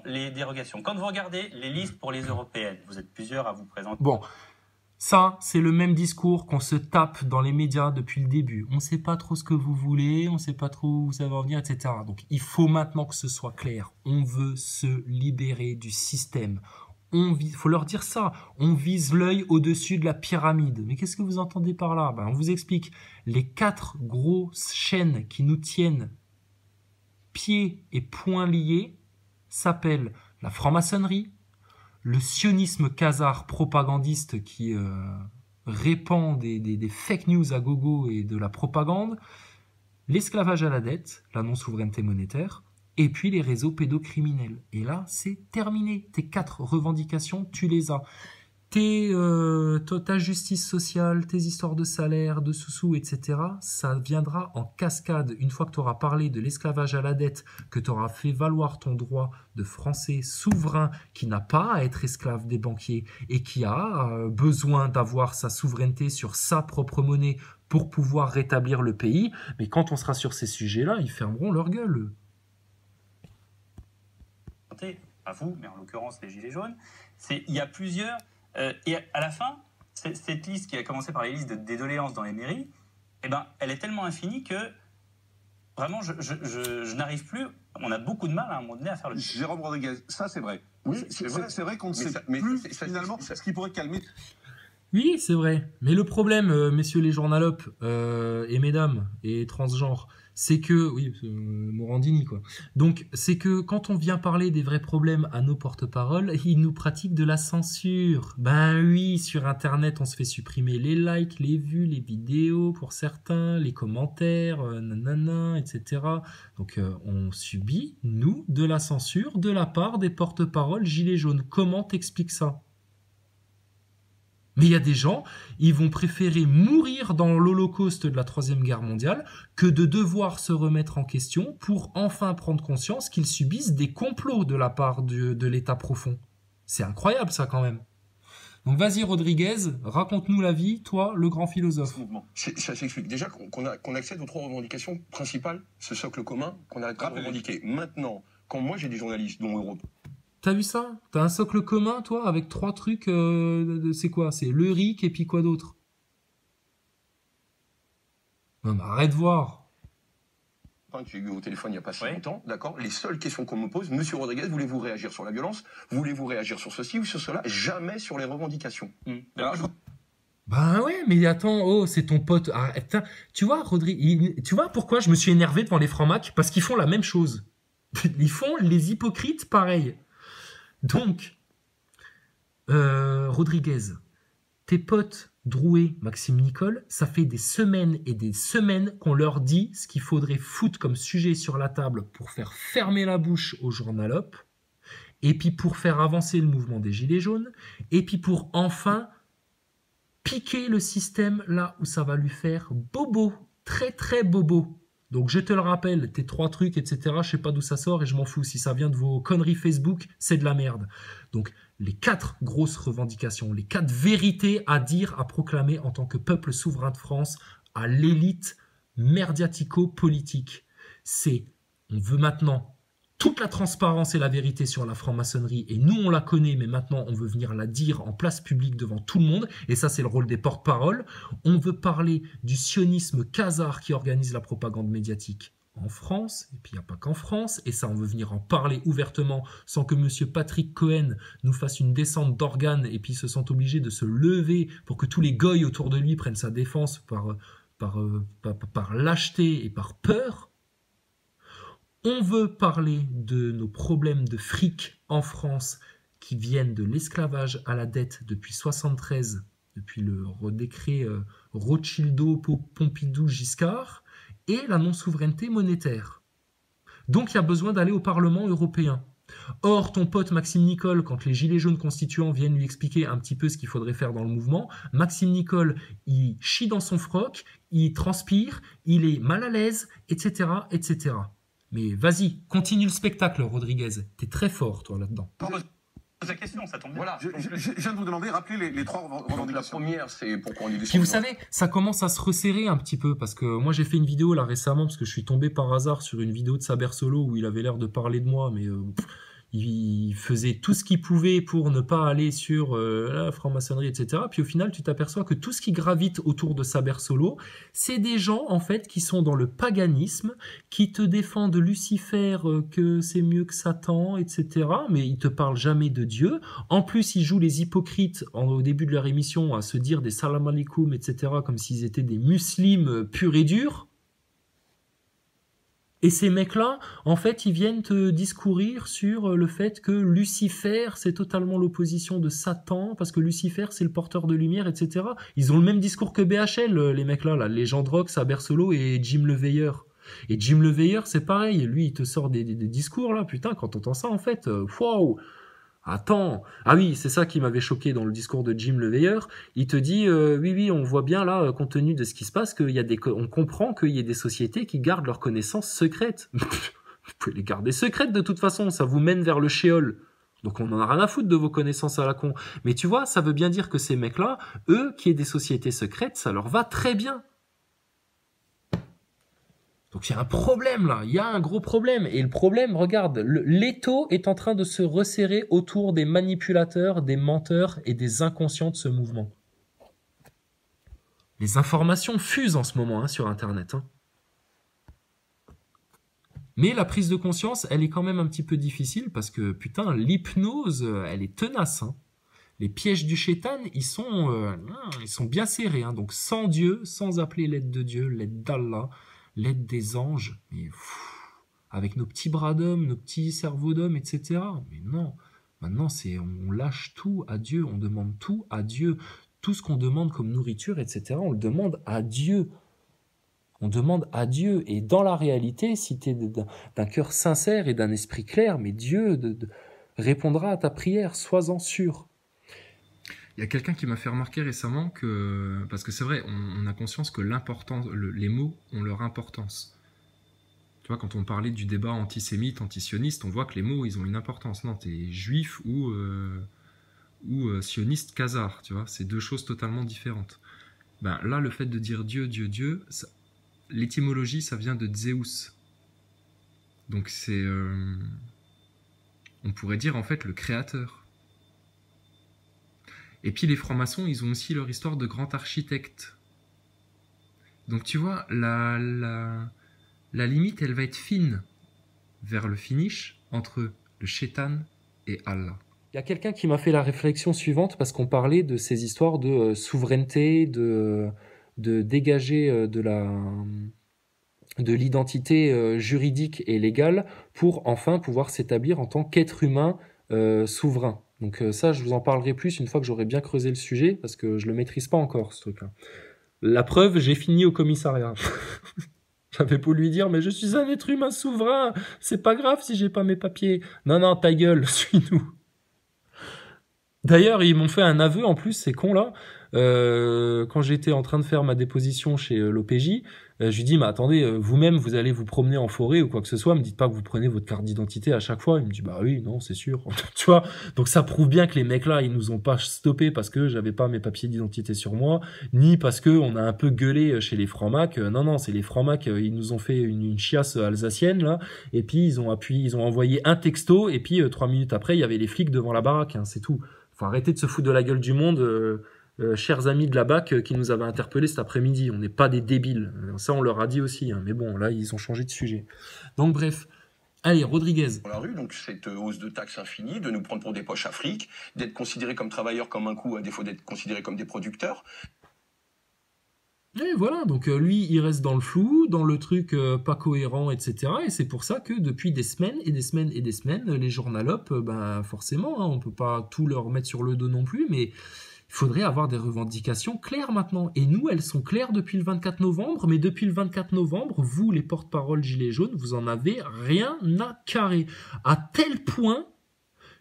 les dérogations. Quand vous regardez les listes pour les européennes, vous êtes plusieurs à vous présenter. Bon, ça, c'est le même discours qu'on se tape dans les médias depuis le début. On ne sait pas trop ce que vous voulez, on ne sait pas trop où ça va en venir, etc. Donc, il faut maintenant que ce soit clair. On veut se libérer du système. Faut leur dire ça. On vise l'œil au-dessus de la pyramide. Mais qu'est-ce que vous entendez par là? On vous explique. Les 4 grosses chaînes qui nous tiennent pieds et poings liés s'appellent la franc-maçonnerie, le sionisme khazar propagandiste qui répand des fake news à gogo et de la propagande, l'esclavage à la dette, la non-souveraineté monétaire, et puis les réseaux pédocriminels. Et là, c'est terminé. Tes 4 revendications, tu les as. Ta justice sociale, tes histoires de salaire, de sous-sous, etc., ça viendra en cascade. Une fois que tu auras parlé de l'esclavage à la dette, que tu auras fait valoir ton droit de français souverain qui n'a pas à être esclave des banquiers et qui a besoin d'avoir sa souveraineté sur sa propre monnaie pour pouvoir rétablir le pays, mais quand on sera sur ces sujets-là, ils fermeront leur gueule. À vous, mais en l'occurrence les Gilets jaunes, il y a plusieurs... et à la fin, cette liste qui a commencé par les listes des doléances dans les mairies, elle est tellement infinie que vraiment je n'arrive plus, on a beaucoup de mal à un moment donné à faire le... Jérôme Rodriguez, ça c'est vrai. Oui, c'est vrai qu'on ne sait plus finalement ce qui pourrait calmer... Oui, c'est vrai. Mais le problème, messieurs les journalopes et mesdames et transgenres, c'est que... Oui, Morandini, quoi. Donc, c'est que quand on vient parler des vrais problèmes à nos porte-paroles, ils nous pratiquent de la censure. Ben oui, sur Internet, on se fait supprimer les likes, les vues, les vidéos pour certains, les commentaires, nanana, etc. Donc, on subit, nous, de la censure de la part des porte-paroles Gilets jaunes. Comment t'expliques ça ? Mais il y a des gens, ils vont préférer mourir dans l'Holocauste de la Troisième Guerre mondiale que de devoir se remettre en question pour enfin prendre conscience qu'ils subissent des complots de la part de l'État profond. C'est incroyable ça quand même. Donc vas-y Rodriguez, raconte-nous la vie, toi, le grand philosophe. Ça s'explique. Déjà qu'on accède aux 3 revendications principales, ce socle commun qu'on arrête pas de revendiquer. Maintenant, quand moi j'ai des journalistes, dont Europe, t'as vu ça? T'as un socle commun, toi, avec 3 trucs, c'est quoi? C'est le RIC et puis quoi d'autre? Non, mais arrête de voir. que j'ai eu au téléphone il n'y a pas si longtemps, d'accord? Les seules questions qu'on me pose, Monsieur Rodriguez, voulez-vous réagir sur la violence? Voulez-vous réagir sur ceci ou sur cela? Jamais sur les revendications. Ben ouais, mais attends, oh, c'est ton pote. Ah, putain, tu vois, tu vois pourquoi je me suis énervé devant les francs-macs? Parce qu'ils font la même chose. Ils font les hypocrites pareil. Donc, Rodriguez, tes potes Drouet, Maxime Nicole, ça fait des semaines et des semaines qu'on leur dit ce qu'il faudrait foutre comme sujet sur la table pour faire fermer la bouche aux journalopes, et puis pour faire avancer le mouvement des Gilets jaunes, et puis pour enfin piquer le système là où ça va lui faire bobo, très très bobo. Donc je te le rappelle, tes 3 trucs, etc., je sais pas d'où ça sort et je m'en fous. Si ça vient de vos conneries Facebook, c'est de la merde. Donc les 4 grosses revendications, les 4 vérités à dire, à proclamer en tant que peuple souverain de France à l'élite merdiatico-politique. C'est, on veut maintenant toute la transparence et la vérité sur la franc-maçonnerie, et nous on la connaît, mais maintenant on veut venir la dire en place publique devant tout le monde, et ça c'est le rôle des porte-paroles. On veut parler du sionisme khazar qui organise la propagande médiatique en France, et puis il n'y a pas qu'en France, et ça on veut venir en parler ouvertement sans que monsieur Patrick Cohen nous fasse une descente d'organes et puis se sente obligé de se lever pour que tous les goys autour de lui prennent sa défense par lâcheté et par peur. On veut parler de nos problèmes de fric en France qui viennent de l'esclavage à la dette depuis 1973, depuis le décret Rothschildo-Pompidou-Giscard, et la non-souveraineté monétaire. Donc il y a besoin d'aller au Parlement européen. Or, ton pote Maxime Nicole, quand les Gilets jaunes constituants viennent lui expliquer un petit peu ce qu'il faudrait faire dans le mouvement, Maxime Nicole, il chie dans son froc, il transpire, il est mal à l'aise, etc., etc. Mais vas-y, continue le spectacle, Rodriguez. T'es très fort, toi, là-dedans. La question, ça tombe bien. Voilà, je viens de vous demander, rappelez les 3 revendications. La première, c'est pourquoi on est Puis vous savez, ça commence à se resserrer un petit peu, parce que moi j'ai fait une vidéo là récemment, parce que je suis tombé par hasard sur une vidéo de Saber Solo où il avait l'air de parler de moi, mais faisait tout ce qu'il pouvait pour ne pas aller sur la franc-maçonnerie, etc. Puis au final, tu t'aperçois que tout ce qui gravite autour de Saber Solo, c'est des gens, en fait, qui sont dans le paganisme, qui te défendent Lucifer, que c'est mieux que Satan, etc. Mais ils te parlent jamais de Dieu. En plus, ils jouent les hypocrites au début de leur émission à se dire des salam alaikum, etc. comme s'ils étaient des musulmans purs et durs. Et ces mecs-là, en fait, ils viennent te discourir sur le fait que Lucifer, c'est totalement l'opposition de Satan, parce que Lucifer, c'est le porteur de lumière, etc. Ils ont le même discours que BHL, les mecs-là, là, les gens de rock, Saber Solo et Jim Le Veilleur. Et Jim Le Veilleur, c'est pareil, lui, il te sort des discours, là, putain, quand t'entends ça, en fait, waouh! Attends, ah oui, c'est ça qui m'avait choqué dans le discours de Jim Le Veilleur. Il te dit, oui, on voit bien là, compte tenu de ce qui se passe, on comprend qu'il y a des sociétés qui gardent leurs connaissances secrètes. Vous pouvez les garder secrètes de toute façon, ça vous mène vers le shéol. Donc on en a rien à foutre de vos connaissances à la con. Mais tu vois, ça veut bien dire que ces mecs-là, eux, qui aient des sociétés secrètes, ça leur va très bien. Donc il y a un problème là, il y a un gros problème. Et le problème, regarde, l'étau est en train de se resserrer autour des manipulateurs, des menteurs et des inconscients de ce mouvement. Les informations fusent en ce moment sur Internet. Mais la prise de conscience, elle est quand même un petit peu difficile parce que, putain, l'hypnose, elle est tenace. Les pièges du shaitan, ils sont bien serrés. Donc sans Dieu, sans appeler l'aide de Dieu, l'aide d'Allah, l'aide des anges, mais avec nos petits bras d'homme, nos petits cerveaux d'homme, etc. Mais non, maintenant on lâche tout à Dieu, on demande tout à Dieu. Tout ce qu'on demande comme nourriture, etc., on le demande à Dieu. On demande à Dieu. Et dans la réalité, si tu es d'un cœur sincère et d'un esprit clair, mais Dieu répondra à ta prière, sois-en sûr. Il y a quelqu'un qui m'a fait remarquer récemment que, parce que c'est vrai, on a conscience que les mots ont leur importance. Tu vois, quand on parlait du débat antisémite, antisioniste, on voit que les mots, ils ont une importance. Non, t'es juif ou sioniste khazar, tu vois, c'est deux choses totalement différentes. Ben, là, le fait de dire Dieu, Dieu, Dieu, l'étymologie, ça vient de Zeus. Donc c'est, on pourrait dire en fait le créateur. Et puis les francs-maçons, ils ont aussi leur histoire de grand architecte. Donc tu vois, la limite, elle va être fine vers le finish entre le shaitan et Allah. Il y a quelqu'un qui m'a fait la réflexion suivante parce qu'on parlait de ces histoires de souveraineté, de dégager de l'identité juridique et légale pour enfin pouvoir s'établir en tant qu'être humain souverain. Donc ça, je vous en parlerai plus une fois que j'aurai bien creusé le sujet, parce que je le maîtrise pas encore, ce truc-là. La preuve, j'ai fini au commissariat. J'avais beau lui dire, mais je suis un être humain souverain, c'est pas grave si j'ai pas mes papiers. Non, ta gueule, suis-nous. D'ailleurs, ils m'ont fait un aveu, en plus, ces cons-là. Quand j'étais en train de faire ma déposition chez l'OPJ, je lui dis, mais attendez, vous-même, vous allez vous promener en forêt ou quoi que ce soit, me dites pas que vous prenez votre carte d'identité à chaque fois. Il me dit, bah oui, non, c'est sûr. Tu vois, donc ça prouve bien que les mecs là, ils nous ont pas stoppé parce que j'avais pas mes papiers d'identité sur moi, ni parce que on a un peu gueulé chez les francs-macs. Non, c'est les francs-macs, ils nous ont fait une chiasse alsacienne là, et puis ils ont envoyé un texto, et puis 3 minutes après, il y avait les flics devant la baraque, c'est tout. Faut arrêter de se foutre de la gueule du monde. Chers amis de la BAC qui nous avaient interpellés cet après-midi, on n'est pas des débiles. Ça, on leur a dit aussi, mais bon, là, ils ont changé de sujet. Donc, bref. Allez, Rodriguez. Dans la rue, donc cette hausse de taxes infinie, de nous prendre pour des poches à fric, d'être considérés comme travailleurs comme un coup, à défaut d'être considérés comme des producteurs. Et voilà, donc lui, il reste dans le flou, dans le truc pas cohérent, etc. Et c'est pour ça que depuis des semaines et des semaines et des semaines, les journalopes, forcément, on peut pas tout leur mettre sur le dos non plus, mais il faudrait avoir des revendications claires maintenant. Et nous, elles sont claires depuis le 24 novembre, mais depuis le 24 novembre, vous, les porte-parole Gilets jaunes, vous en avez rien à carrer. À tel point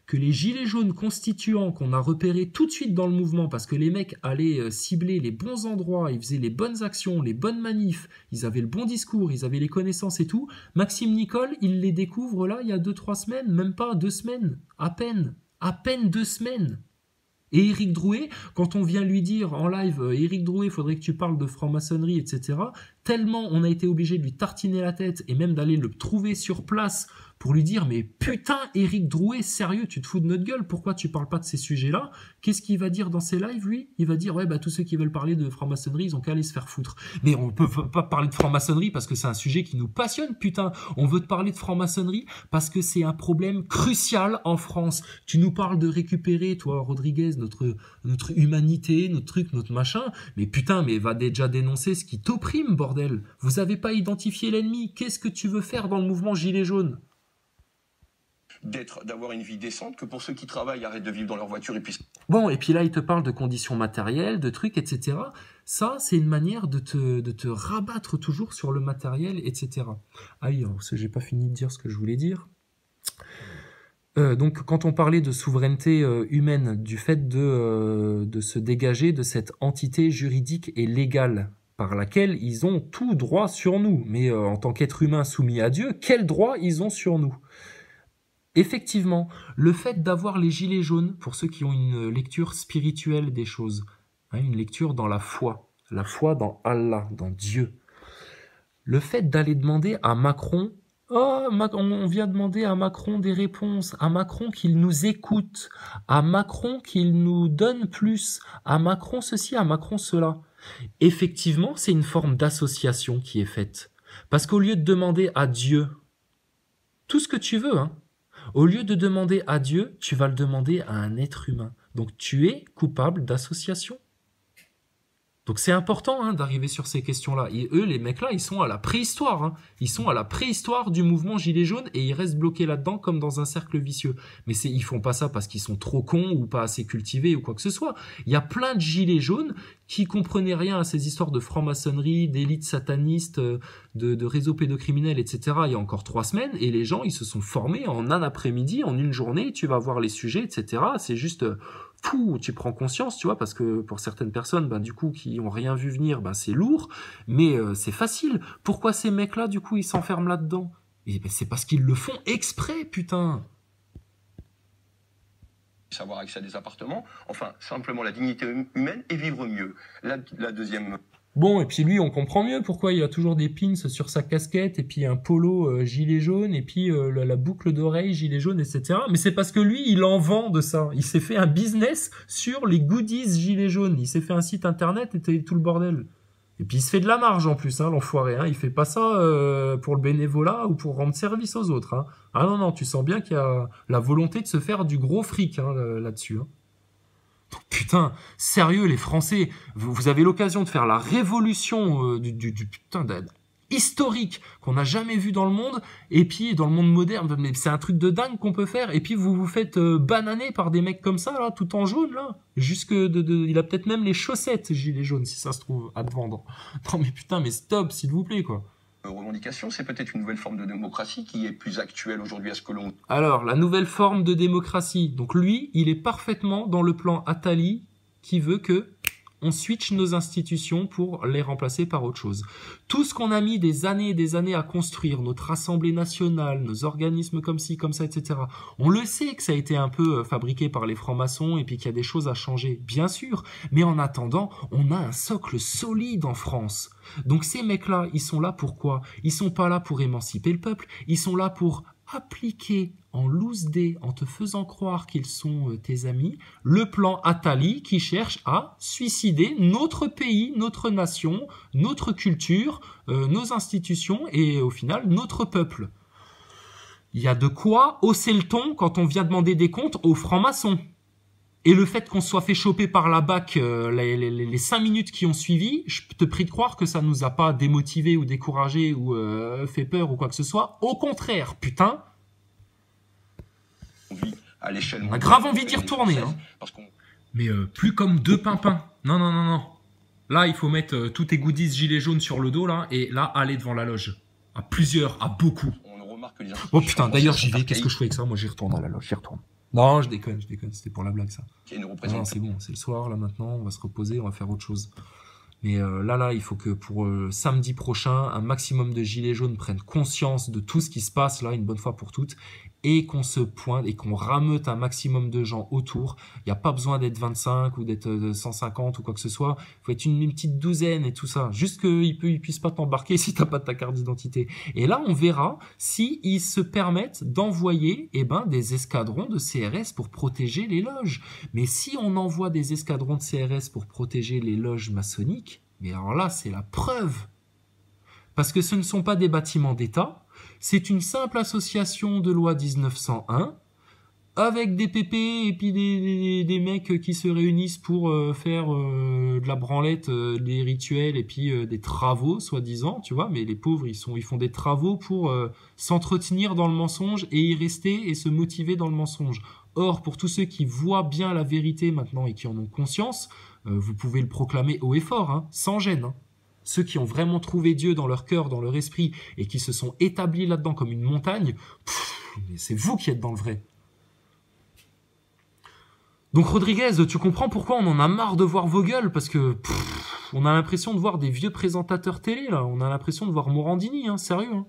que les Gilets jaunes constituants qu'on a repérés tout de suite dans le mouvement, parce que les mecs allaient cibler les bons endroits, ils faisaient les bonnes actions, les bonnes manifs, ils avaient le bon discours, ils avaient les connaissances et tout, Maxime Nicole, il les découvre là, il y a 2-3 semaines, même pas 2 semaines, à peine 2 semaines. Et Éric Drouet, quand on vient lui dire en live, Éric Drouet, il faudrait que tu parles de franc-maçonnerie, etc., tellement on a été obligé de lui tartiner la tête et même d'aller le trouver sur place pour lui dire mais putain Éric Drouet, sérieux, tu te fous de notre gueule, pourquoi tu parles pas de ces sujets-là? Qu'est-ce qu'il va dire dans ses lives, lui? Il va dire ouais bah tous ceux qui veulent parler de franc-maçonnerie, ils ont qu'à aller se faire foutre. Mais on peut pas parler de franc-maçonnerie parce que c'est un sujet qui nous passionne, putain. On veut te parler de franc-maçonnerie parce que c'est un problème crucial en France. Tu nous parles de récupérer, toi Rodriguez, notre humanité, notre truc, notre machin, mais putain, mais va déjà dénoncer ce qui t'opprime, bordel. Vous avez pas identifié l'ennemi. Qu'est-ce que tu veux faire dans le mouvement Gilets jaunes? D'avoir une vie décente, que pour ceux qui travaillent arrêtent de vivre dans leur voiture et puissent... Bon, et puis là, il te parle de conditions matérielles, de trucs, etc. Ça, c'est une manière de te rabattre toujours sur le matériel, etc. Ah oui, alors, j'ai pas fini de dire ce que je voulais dire. Donc, quand on parlait de souveraineté humaine, du fait de se dégager de cette entité juridique et légale par laquelle ils ont tout droit sur nous. Mais en tant qu'être humain soumis à Dieu, quel droit ils ont sur nous? Effectivement, le fait d'avoir les gilets jaunes, pour ceux qui ont une lecture spirituelle des choses, hein, une lecture dans la foi dans Allah, dans Dieu, le fait d'aller demander à Macron, on vient demander à Macron des réponses, à Macron qu'il nous écoute, à Macron qu'il nous donne plus, à Macron ceci, à Macron cela. Effectivement, c'est une forme d'association qui est faite. Parce qu'au lieu de demander à Dieu tout ce que tu veux, hein, au lieu de demander à Dieu, tu vas le demander à un être humain. Donc tu es coupable d'association. Donc c'est important hein, d'arriver sur ces questions-là. Et eux, les mecs-là, ils sont à la préhistoire. Hein. Ils sont à la préhistoire du mouvement Gilets jaunes et ils restent bloqués là-dedans comme dans un cercle vicieux. Mais ils font pas ça parce qu'ils sont trop cons ou pas assez cultivés ou quoi que ce soit. Il y a plein de Gilets jaunes qui comprenaient rien à ces histoires de franc-maçonnerie, d'élites satanistes, de réseaux pédocriminels, etc. il y a encore 3 semaines. Et les gens, ils se sont formés en un après-midi, en une journée. Tu vas voir les sujets, etc. C'est juste... tu prends conscience, tu vois, parce que pour certaines personnes, du coup, qui ont rien vu venir, c'est lourd, mais c'est facile. Pourquoi ces mecs-là, du coup, ils s'enferment là-dedans? Et c'est parce qu'ils le font exprès, putain. Avoir accès à des appartements, enfin, simplement la dignité humaine et vivre mieux. La deuxième... Bon, et puis lui, on comprend mieux pourquoi il a toujours des pins sur sa casquette, et puis un polo gilet jaune, et puis la boucle d'oreille gilet jaune, etc. Mais c'est parce que lui, il en vend de ça. Il s'est fait un business sur les goodies gilet jaune. Il s'est fait un site internet et tout le bordel. Et puis il se fait de la marge en plus, hein, l'enfoiré. Hein. Il fait pas ça pour le bénévolat ou pour rendre service aux autres. Hein. Ah non, tu sens bien qu'il y a la volonté de se faire du gros fric hein, là-dessus. Hein. Putain, sérieux les Français, vous avez l'occasion de faire la révolution du putain historique qu'on n'a jamais vu dans le monde, et puis dans le monde moderne, mais c'est un truc de dingue qu'on peut faire, et puis vous vous faites bananer par des mecs comme ça, là, tout en jaune, là, il a peut-être même les chaussettes gilet jaune, si ça se trouve, à te vendre. Non mais putain, mais stop, s'il vous plaît, quoi. Revendication, c'est peut-être une nouvelle forme de démocratie qui est plus actuelle aujourd'hui à ce que l'on... Alors, la nouvelle forme de démocratie. Donc lui, il est parfaitement dans le plan Attali qui veut que on switch nos institutions pour les remplacer par autre chose. Tout ce qu'on a mis des années et des années à construire, notre Assemblée nationale, nos organismes comme ci, comme ça, etc. On le sait que ça a été un peu fabriqué par les francs-maçons et puis qu'il y a des choses à changer, bien sûr. Mais en attendant, on a un socle solide en France. Donc ces mecs-là, ils sont là pour quoi? Ils sont pas là pour émanciper le peuple, ils sont là pour appliquer en loose dé, en te faisant croire qu'ils sont tes amis, le plan Attali qui cherche à suicider notre pays, notre nation, notre culture, nos institutions et au final notre peuple. Il y a de quoi hausser le ton quand on vient demander des comptes aux francs-maçons. Et le fait qu'on se soit fait choper par la BAC les 5 minutes qui ont suivi, je te prie de croire que ça nous a pas démotivés ou découragés ou fait peur ou quoi que ce soit. Au contraire, putain. À l'échelle on a grave envie d'y retourner. Hein. Mais plus comme 2 pimpins. Non. Là, il faut mettre tous tes goodies gilets jaunes sur le dos, là, et là, aller devant la loge. À plusieurs, à beaucoup. Oh putain, d'ailleurs, j'y vais. Qu'est-ce que je fais avec ça? Moi, j'y retourne à la loge, j'y retourne. Non, je déconne, c'était pour la blague, ça. Non, c'est bon, c'est le soir, là, maintenant, on va se reposer, on va faire autre chose. Mais là, il faut que pour samedi prochain, un maximum de gilets jaunes prennent conscience de tout ce qui se passe, là, une bonne fois pour toutes, et qu'on se pointe et qu'on rameute un maximum de gens autour. Il n'y a pas besoin d'être 25 ou d'être 150 ou quoi que ce soit. Il faut être une petite douzaine et tout ça. Juste qu'ils ne puissent pas t'embarquer si tu n'as pas ta carte d'identité. Et là, on verra si ils se permettent d'envoyer des escadrons de CRS pour protéger les loges. Mais si on envoie des escadrons de CRS pour protéger les loges maçonniques, mais alors là, c'est la preuve. Parce que ce ne sont pas des bâtiments d'État, c'est une simple association de loi 1901 avec des pépés et puis des mecs qui se réunissent pour faire de la branlette, des rituels et puis des travaux, soi-disant, tu vois, mais les pauvres, ils font des travaux pour s'entretenir dans le mensonge et y rester et se motiver dans le mensonge. Or, pour tous ceux qui voient bien la vérité maintenant et qui en ont conscience, vous pouvez le proclamer haut et fort, hein, sans gêne, hein. Ceux qui ont vraiment trouvé Dieu dans leur cœur, dans leur esprit, et qui se sont établis là-dedans comme une montagne, c'est vous qui êtes dans le vrai. Donc Rodriguez, tu comprends pourquoi on en a marre de voir vos gueules, parce que on a l'impression de voir des vieux présentateurs télé, là. On a l'impression de voir Morandini, hein, sérieux. Hein.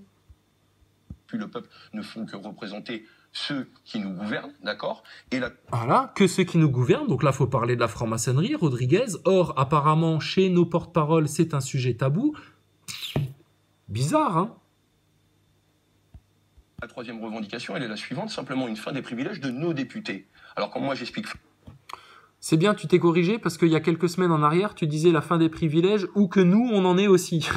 Puis le peuple ne font que représenter ceux qui nous gouvernent, d'accord? Et là... Voilà, que ceux qui nous gouvernent, donc là, faut parler de la franc-maçonnerie, Rodriguez. Or, apparemment, chez nos porte-paroles, c'est un sujet tabou. Bizarre, hein? La troisième revendication, elle est la suivante, simplement une fin des privilèges de nos députés. Alors, comme moi, j'explique... C'est bien, tu t'es corrigé, parce qu'il y a quelques semaines en arrière, tu disais la fin des privilèges, ou que nous, on en est aussi.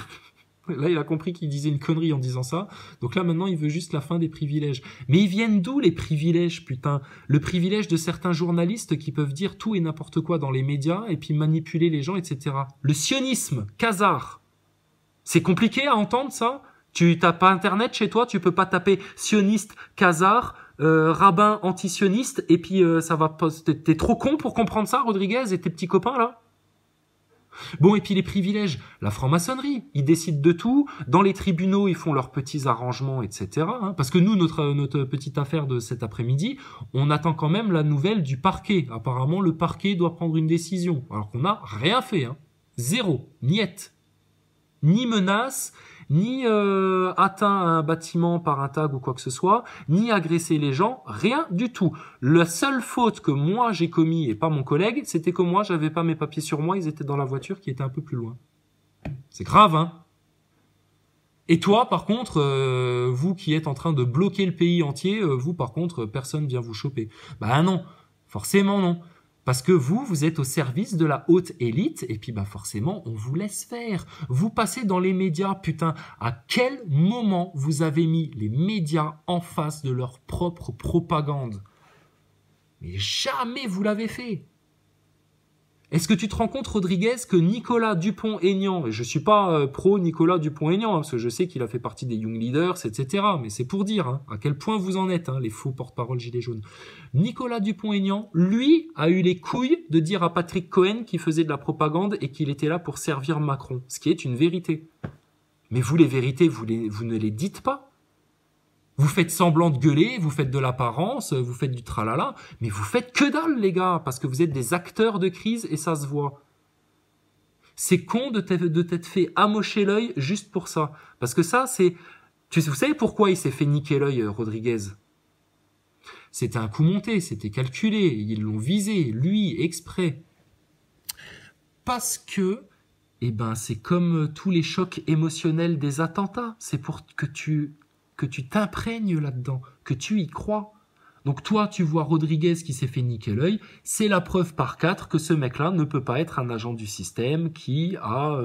Là, il a compris qu'il disait une connerie en disant ça. Donc là, maintenant, il veut juste la fin des privilèges. Mais ils viennent d'où, les privilèges, putain? Le privilège de certains journalistes qui peuvent dire tout et n'importe quoi dans les médias et puis manipuler les gens, etc. Le sionisme, Khazar. C'est compliqué à entendre, ça? Tu t'as pas Internet chez toi? Tu peux pas taper sioniste, Khazar, rabbin anti-sioniste, et puis ça va pas... T'es trop con pour comprendre ça, Rodriguez, et tes petits copains, là? Bon, et puis les privilèges, la franc-maçonnerie, ils décident de tout, dans les tribunaux, ils font leurs petits arrangements, etc. Hein, parce que nous, notre petite affaire de cet après-midi, on attend quand même la nouvelle du parquet. Apparemment, le parquet doit prendre une décision, alors qu'on n'a rien fait. Hein. Zéro, niette. Ni menace, ni atteint un bâtiment par un tag ou quoi que ce soit, ni agresser les gens, rien du tout. La seule faute que moi j'ai commis et pas mon collègue, c'était que moi j'avais pas mes papiers sur moi, ils étaient dans la voiture qui était un peu plus loin. C'est grave, hein. Et toi, par contre, vous qui êtes en train de bloquer le pays entier, vous par contre, personne vient vous choper. Bah non, forcément non. Parce que vous êtes au service de la haute élite, et puis forcément, on vous laisse faire. Vous passez dans les médias, putain, à quel moment vous avez mis les médias en face de leur propre propagande? Mais jamais vous l'avez fait. Est-ce que tu te rends compte, Rodriguez, que Nicolas Dupont-Aignan, et je suis pas pro Nicolas Dupont-Aignan, hein, parce que je sais qu'il a fait partie des Young Leaders, etc., mais c'est pour dire hein, à quel point vous en êtes, hein, les faux porte-parole gilets jaunes. Nicolas Dupont-Aignan, lui, a eu les couilles de dire à Patrick Cohen qu'il faisait de la propagande et qu'il était là pour servir Macron, ce qui est une vérité. Mais vous, les vérités, vous ne les dites pas. Vous faites semblant de gueuler, vous faites de l'apparence, vous faites du tralala, mais vous faites que dalle, les gars, parce que vous êtes des acteurs de crise et ça se voit. C'est con de t'être fait amocher l'œil juste pour ça. Parce que ça, c'est... Vous savez pourquoi il s'est fait niquer l'œil, Rodriguez? C'était un coup monté, c'était calculé, ils l'ont visé, lui, exprès. Parce que, c'est comme tous les chocs émotionnels des attentats, c'est pour que tu t'imprègnes là-dedans, que tu y crois. Donc toi, tu vois Rodriguez qui s'est fait niquer l'œil, c'est la preuve par 4 que ce mec-là ne peut pas être un agent du système qui a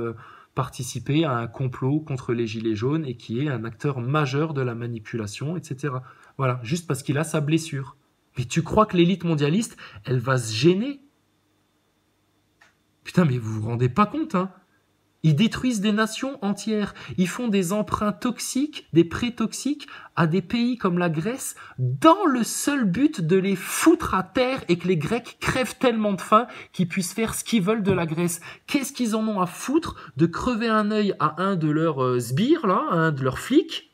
participé à un complot contre les Gilets jaunes et qui est un acteur majeur de la manipulation, etc. Voilà, juste parce qu'il a sa blessure. Mais tu crois que l'élite mondialiste, elle va se gêner? Putain, mais vous vous rendez pas compte, hein? Ils détruisent des nations entières. Ils font des emprunts toxiques, des prêts toxiques à des pays comme la Grèce dans le seul but de les foutre à terre et que les Grecs crèvent tellement de faim qu'ils puissent faire ce qu'ils veulent de la Grèce. Qu'est-ce qu'ils en ont à foutre de crever un œil à un de leurs sbires, là, un de leurs flics,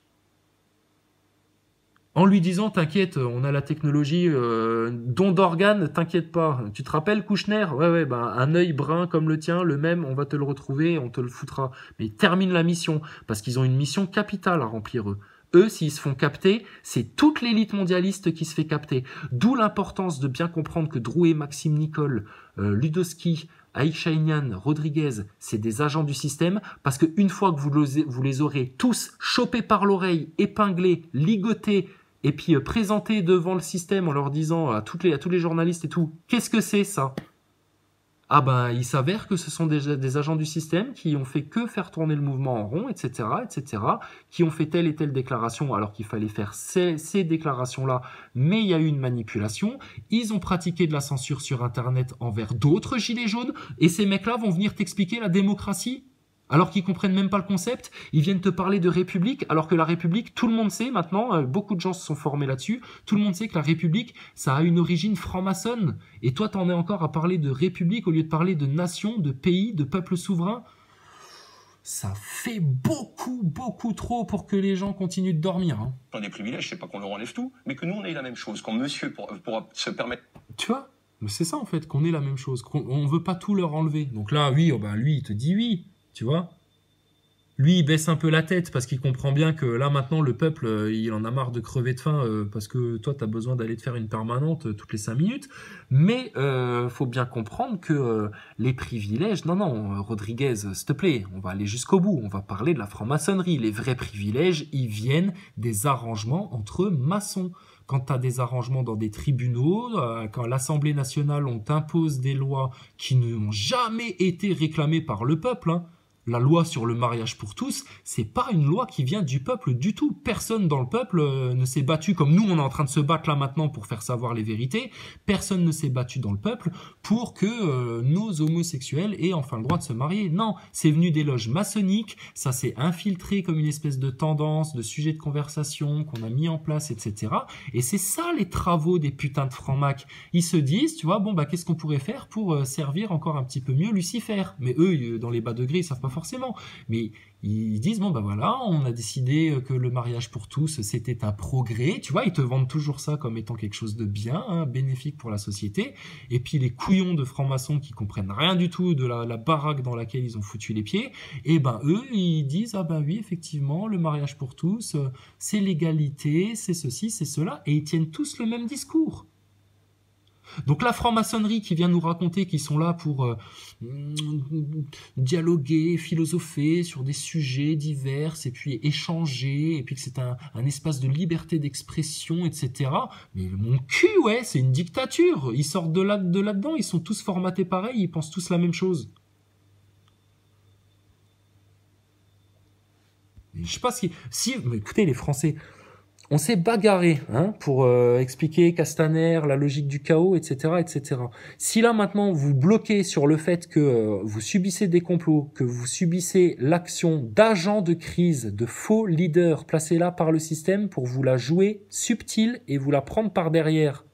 en lui disant, t'inquiète, on a la technologie, don d'organes, t'inquiète pas. Tu te rappelles, Kouchner? Ouais, un œil brun comme le tien, le même, on va te le retrouver, on te le foutra. Mais termine la mission, parce qu'ils ont une mission capitale à remplir, eux. eux, s'ils se font capter, c'est toute l'élite mondialiste qui se fait capter. D'où l'importance de bien comprendre que Drouet, Maxime Nicole, Ludowski, Aïchaïnian, Rodriguez, c'est des agents du système, parce qu'une fois que vous les aurez tous chopés par l'oreille, épinglés, ligotés, et puis présentés devant le système en leur disant à tous les journalistes et tout, qu'est-ce que c'est ça? Ah ben, il s'avère que ce sont des agents du système qui ont fait que faire tourner le mouvement en rond, etc., qui ont fait telle et telle déclaration alors qu'il fallait faire ces déclarations-là, mais il y a eu une manipulation. Ils ont pratiqué de la censure sur Internet envers d'autres gilets jaunes, et ces mecs-là vont venir t'expliquer la démocratie alors qu'ils comprennent même pas le concept. Ils viennent te parler de République, alors que la République, tout le monde sait maintenant, beaucoup de gens se sont formés là-dessus, tout le monde sait que la République, ça a une origine franc-maçonne. Et toi, t'en es encore à parler de République au lieu de parler de nation, de pays, de peuple souverain. Ça fait beaucoup trop pour que les gens continuent de dormir. Hein. Dans des privilèges, c'est pas qu'on leur enlève tout, mais que nous, on ait la même chose. Quand monsieur, pour se permettre... Tu vois, c'est ça en fait, qu'on ait la même chose. On veut pas tout leur enlever. Donc là, oui, oh ben, lui, il te dit oui. Tu vois, lui, il baisse un peu la tête parce qu'il comprend bien que là, maintenant, le peuple, il en a marre de crever de faim parce que toi, tu as besoin d'aller te faire une permanente toutes les 5 minutes. Mais faut bien comprendre que les privilèges... Non, Rodriguez, s'il te plaît, on va aller jusqu'au bout. On va parler de la franc-maçonnerie. Les vrais privilèges, ils viennent des arrangements entre maçons. Quand tu as des arrangements dans des tribunaux, quand l'Assemblée nationale, on t'impose des lois qui n'ont jamais été réclamées par le peuple, hein. La loi sur le mariage pour tous, c'est pas une loi qui vient du peuple du tout. Personne dans le peuple ne s'est battu comme nous, on est en train de se battre là maintenant pour faire savoir les vérités. Personne ne s'est battu dans le peuple pour que nos homosexuels aient enfin le droit de se marier. Non, c'est venu des loges maçonniques, ça s'est infiltré comme une espèce de tendance, de sujet de conversation qu'on a mis en place, etc. Et c'est ça les travaux des putains de francs-macs. Ils se disent, tu vois, bon bah qu'est-ce qu'on pourrait faire pour servir encore un petit peu mieux Lucifer. Mais eux, dans les bas degrés, ils savent pas forcément, mais ils disent bon ben voilà, on a décidé que le mariage pour tous c'était un progrès, tu vois, ils te vendent toujours ça comme étant quelque chose de bien, hein, bénéfique pour la société, et puis les couillons de francs-maçons qui comprennent rien du tout de la baraque dans laquelle ils ont foutu les pieds, et ben eux ils disent ah ben oui effectivement le mariage pour tous c'est l'égalité, c'est ceci, c'est cela, et ils tiennent tous le même discours. Donc la franc-maçonnerie qui vient nous raconter qu'ils sont là pour dialoguer, philosopher sur des sujets divers et puis échanger et puis que c'est un espace de liberté d'expression, etc. Mais mon cul, ouais, c'est une dictature. Ils sortent de là-dedans, ils sont tous formatés pareil, ils pensent tous la même chose. Et je sais pas si mais écoutez les Français... On s'est bagarré hein, pour expliquer Castaner, la logique du chaos, etc., etc. Si là maintenant vous bloquez sur le fait que vous subissez des complots, que vous subissez l'action d'agents de crise, de faux leaders placés là par le système pour vous la jouer subtile et vous la prendre par derrière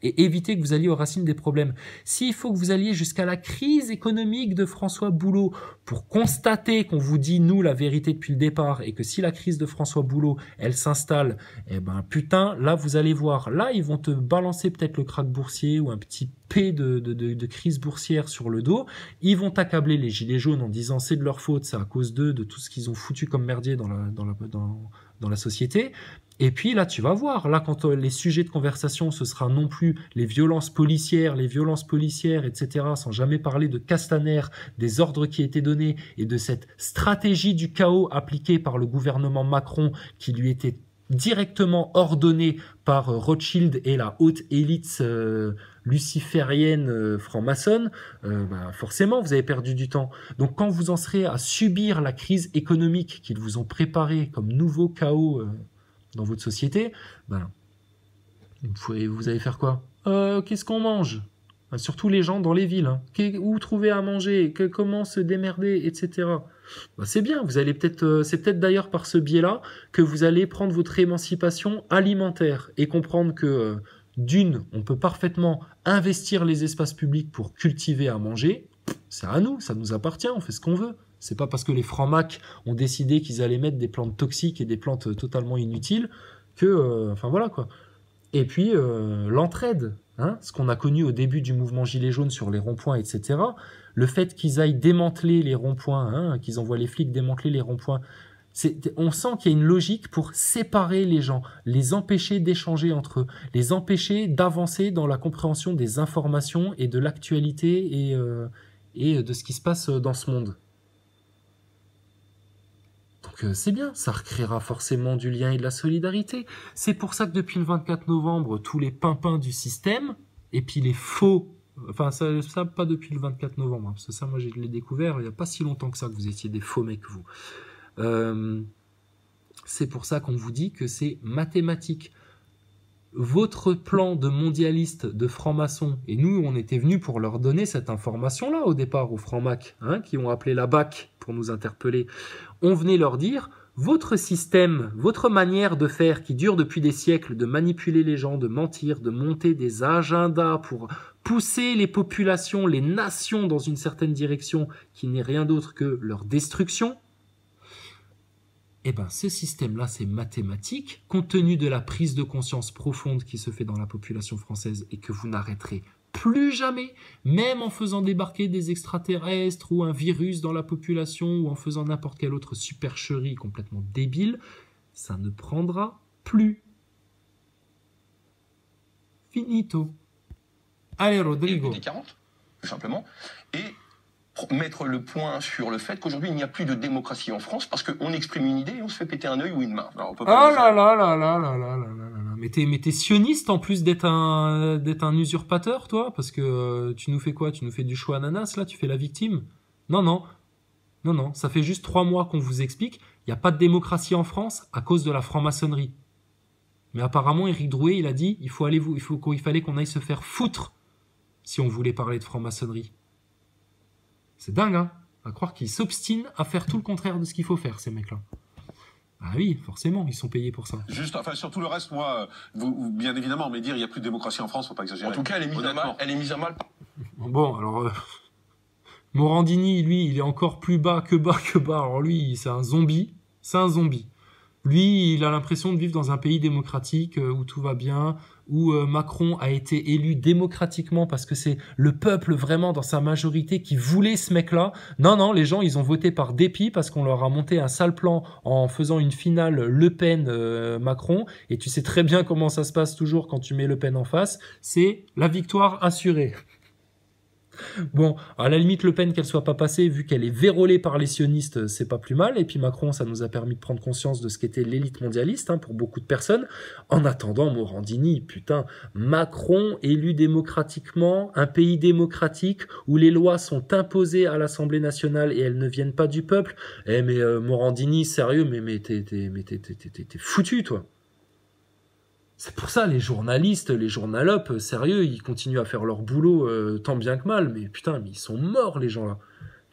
et éviter que vous alliez aux racines des problèmes. S'il faut que vous alliez jusqu'à la crise économique de François Boulot pour constater qu'on vous dit, nous, la vérité depuis le départ, et que si la crise de François Boulot, elle s'installe, eh ben, putain, là, vous allez voir. Là, ils vont te balancer peut-être le krach boursier ou un petit P de crise boursière sur le dos. Ils vont t'accabler les gilets jaunes en disant c'est de leur faute, c'est à cause d'eux, de tout ce qu'ils ont foutu comme merdier dans la société. Et puis là, tu vas voir, là, quand les sujets de conversation, ce sera non plus les violences policières, etc., sans jamais parler de Castaner, des ordres qui étaient donnés et de cette stratégie du chaos appliquée par le gouvernement Macron qui lui était directement ordonnée par Rothschild et la haute élite luciférienne franc-maçonne, forcément, vous avez perdu du temps. Donc, quand vous en serez à subir la crise économique qu'ils vous ont préparée comme nouveau chaos dans votre société, vous allez faire quoi? Qu'est-ce qu'on mange? Surtout les gens dans les villes. Hein. Où trouver à manger? Comment se démerder, etc. C'est bien. Vous allez c'est peut-être d'ailleurs par ce biais-là que vous allez prendre votre émancipation alimentaire et comprendre que d'une, on peut parfaitement investir les espaces publics pour cultiver à manger. C'est à nous, ça nous appartient, on fait ce qu'on veut. C'est pas parce que les francs-macs ont décidé qu'ils allaient mettre des plantes toxiques et des plantes totalement inutiles que... voilà quoi. Et puis l'entraide, hein, ce qu'on a connu au début du mouvement Gilets jaunes sur les ronds-points, etc. Le fait qu'ils aillent démanteler les ronds-points, hein, qu'ils envoient les flics démanteler les ronds-points, On sent qu'il y a une logique pour séparer les gens, les empêcher d'échanger entre eux, les empêcher d'avancer dans la compréhension des informations et de l'actualité et de ce qui se passe dans ce monde. Donc c'est bien, ça recréera forcément du lien et de la solidarité. C'est pour ça que depuis le 24 novembre, tous les pimpins du système, et puis les faux, enfin ça pas depuis le 24 novembre, hein, parce que ça moi je l'ai découvert il n'y a pas si longtemps que ça que vous étiez des faux mecs vous. C'est pour ça qu'on vous dit que c'est mathématique. Votre plan de mondialiste, de franc-maçon, et nous on était venus pour leur donner cette information-là au départ aux francs-mac, hein, qui ont appelé la BAC pour nous interpeller. On venait leur dire, votre système, votre manière de faire qui dure depuis des siècles, de manipuler les gens, de mentir, de monter des agendas pour pousser les populations, les nations dans une certaine direction qui n'est rien d'autre que leur destruction, eh ben, ce système-là, c'est mathématique, compte tenu de la prise de conscience profonde qui se fait dans la population française et que vous n'arrêterez plus jamais, même en faisant débarquer des extraterrestres ou un virus dans la population ou en faisant n'importe quelle autre supercherie complètement débile, ça ne prendra plus. Finito. Allez, Rodrigo. Des 40, tout simplement. Et mettre le point sur le fait qu'aujourd'hui, il n'y a plus de démocratie en France parce qu'on exprime une idée et on se fait péter un œil ou une main. Alors, on peut pas là là là là là là là là. Mais t'es sioniste en plus d'être un usurpateur, toi? Parce que tu nous fais quoi? Tu nous fais du choix ananas, là? Tu fais la victime? Non, non. Non, non. Ça fait juste 3 mois qu'on vous explique. Il n'y a pas de démocratie en France à cause de la franc-maçonnerie. Mais apparemment, Éric Drouet, il a dit il fallait qu'on aille se faire foutre si on voulait parler de franc-maçonnerie. C'est dingue, hein? À croire qu'ils s'obstinent à faire tout le contraire de ce qu'il faut faire, ces mecs-là. Ah oui, forcément, ils sont payés pour ça. Juste, enfin, sur tout le reste, moi, bien évidemment, mais dire il n'y a plus de démocratie en France, faut pas exagérer. En tout cas, elle est mise à mal. Bon, alors, Morandini, lui, il est encore plus bas que bas que bas. Alors lui, c'est un zombie. C'est un zombie. Lui, il a l'impression de vivre dans un pays démocratique où tout va bien, où Macron a été élu démocratiquement parce que c'est le peuple vraiment dans sa majorité qui voulait ce mec-là. Non, non, les gens, ils ont voté par dépit parce qu'on leur a monté un sale plan en faisant une finale Le Pen-Macron. Et tu sais très bien comment ça se passe toujours quand tu mets Le Pen en face. C'est la victoire assurée. Bon, à la limite, Le Pen, qu'elle soit pas passée, vu qu'elle est vérolée par les sionistes, c'est pas plus mal. Et puis Macron, ça nous a permis de prendre conscience de ce qu'était l'élite mondialiste, hein, pour beaucoup de personnes. En attendant, Morandini, putain, Macron élu démocratiquement, un pays démocratique où les lois sont imposées à l'Assemblée nationale et elles ne viennent pas du peuple. Eh mais Morandini, sérieux, mais t'es foutu, toi. C'est pour ça, les journalistes, les journalopes, sérieux, ils continuent à faire leur boulot tant bien que mal. Mais putain, mais ils sont morts, les gens-là.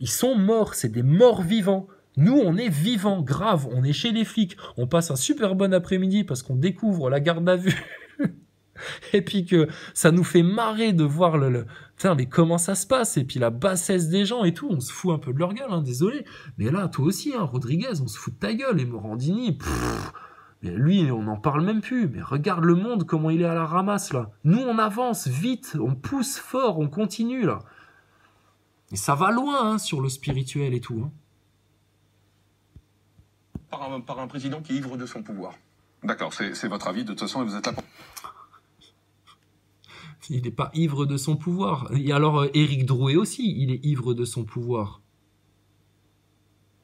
Ils sont morts, c'est des morts vivants. Nous, on est vivants, grave. On est chez les flics. On passe un super bon après-midi parce qu'on découvre la garde à vue. Et puis que ça nous fait marrer de voir putain, mais comment ça se passe? Et puis la bassesse des gens et tout. On se fout un peu de leur gueule, hein, désolé. Mais là, toi aussi, hein, Rodriguez, on se fout de ta gueule. Et Morandini, mais lui, on n'en parle même plus. Mais regarde le monde, comment il est à la ramasse, là. Nous, on avance vite, on pousse fort, on continue, là. Et ça va loin, hein, sur le spirituel et tout. Hein. Par un président qui est ivre de son pouvoir. D'accord, c'est votre avis, de toute façon, et vous êtes là pour... Il n'est pas ivre de son pouvoir. Et alors, Éric Drouet aussi, il est ivre de son pouvoir.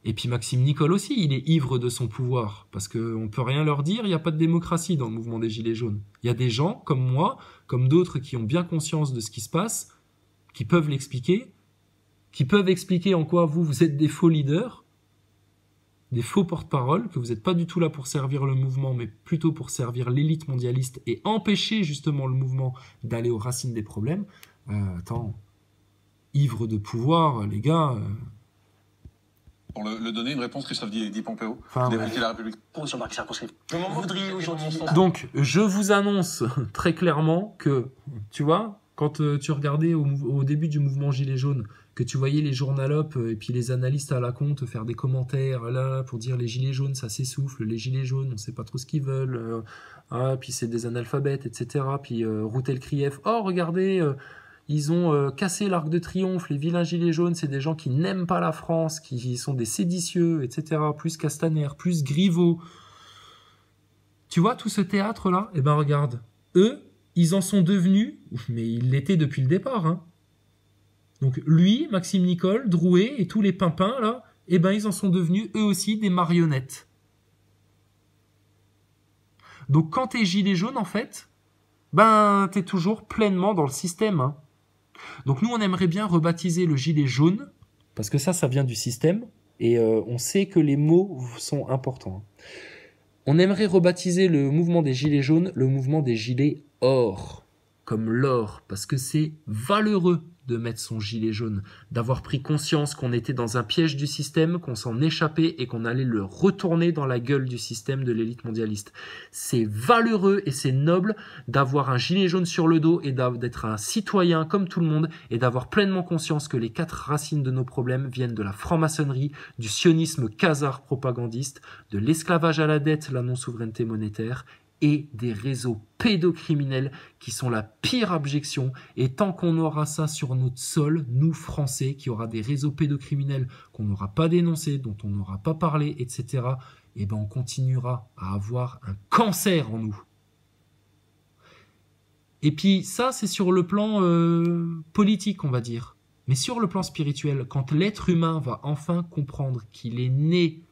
Et puis Maxime Nicole aussi, il est ivre de son pouvoir. Parce qu'on peut rien leur dire, il n'y a pas de démocratie dans le mouvement des Gilets jaunes. Il y a des gens, comme moi, comme d'autres qui ont bien conscience de ce qui se passe, qui peuvent l'expliquer, qui peuvent expliquer en quoi vous êtes des faux leaders, des faux porte-parole, que vous n'êtes pas du tout là pour servir le mouvement, mais plutôt pour servir l'élite mondialiste et empêcher justement le mouvement d'aller aux racines des problèmes. Attends, ivre de pouvoir, les gars... Pour le donner une réponse, Christophe Di Pompeo, enfin, député de la République. Donc, je vous annonce très clairement que, tu vois, quand tu regardais au début du mouvement Gilets jaunes, que tu voyais les journalopes et puis les analystes à la compte faire des commentaires là pour dire les Gilets jaunes, ça s'essouffle, les Gilets jaunes, on sait pas trop ce qu'ils veulent, puis c'est des analphabètes, etc. Puis Routel Krief, oh regardez... ils ont cassé l'Arc de Triomphe, les vilains gilets jaunes, c'est des gens qui n'aiment pas la France, qui sont des séditieux, etc. Plus Castaner, plus Griveaux. Tu vois tout ce théâtre-là? Eh ben regarde, eux, ils en sont devenus, mais ils l'étaient depuis le départ, hein. Donc lui, Maxime Nicole, Drouet et tous les pimpins, là, eh ben ils en sont devenus eux aussi des marionnettes. Donc quand t'es gilet jaune, en fait, ben t'es toujours pleinement dans le système, hein. Donc nous, on aimerait bien rebaptiser le gilet jaune, parce que ça vient du système, et on sait que les mots sont importants. On aimerait rebaptiser le mouvement des gilets jaunes le mouvement des gilets or, comme l'or, parce que c'est valeureux de mettre son gilet jaune, d'avoir pris conscience qu'on était dans un piège du système, qu'on s'en échappait et qu'on allait le retourner dans la gueule du système de l'élite mondialiste. C'est valeureux et c'est noble d'avoir un gilet jaune sur le dos et d'être un citoyen comme tout le monde et d'avoir pleinement conscience que les 4 racines de nos problèmes viennent de la franc-maçonnerie, du sionisme khazar propagandiste, de l'esclavage à la dette, la non-souveraineté monétaire et des réseaux pédocriminels qui sont la pire abjection. Et tant qu'on aura ça sur notre sol, nous Français, qui aura des réseaux pédocriminels qu'on n'aura pas dénoncés, dont on n'aura pas parlé, etc., eh ben on continuera à avoir un cancer en nous. Et puis ça, c'est sur le plan politique, on va dire. Mais sur le plan spirituel, quand l'être humain va enfin comprendre qu'il est né